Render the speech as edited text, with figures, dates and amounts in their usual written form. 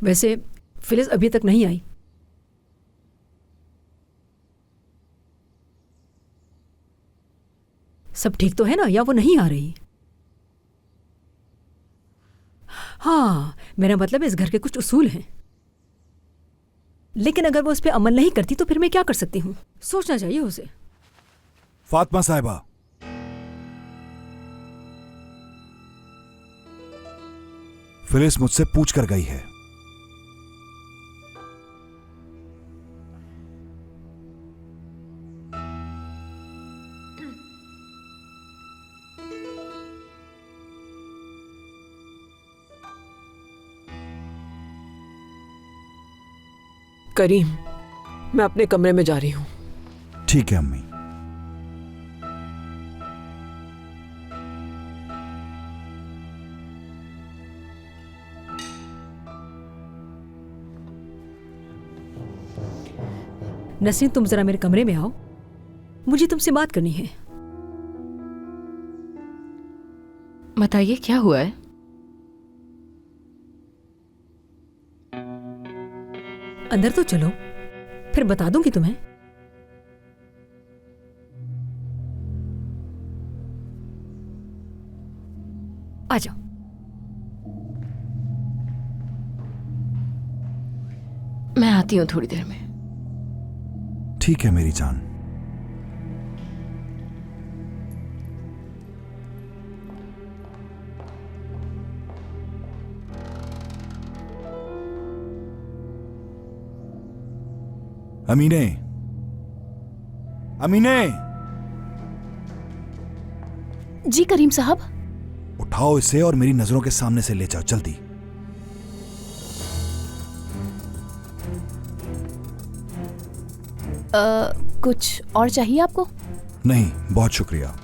वैसे फिलिस अभी तक नहीं आई। सब ठीक तो है ना, या वो नहीं आ रही? हाँ, मेरा मतलब इस घर के कुछ उसूल हैं, लेकिन अगर वो उस पर अमल नहीं करती तो फिर मैं क्या कर सकती हूँ? सोचना चाहिए उसे। फातिमा साहिबा, फिलिस मुझसे पूछ कर गई है। करीम, मैं अपने कमरे में जा रही हूँ। ठीक है अम्मी। नसरीन, तुम जरा मेरे कमरे में आओ, मुझे तुमसे बात करनी है। बताइए क्या हुआ है? अंदर तो चलो, फिर बता दूंगी तुम्हें। आ जाओ। मैं आती हूँ थोड़ी देर में। ठीक है मेरी जान। अमीने, अमीने, जी करीम साहब। उठाओ इसे और मेरी नजरों के सामने से ले जाओ जल्दी। कुछ और चाहिए आपको? नहीं, बहुत शुक्रिया।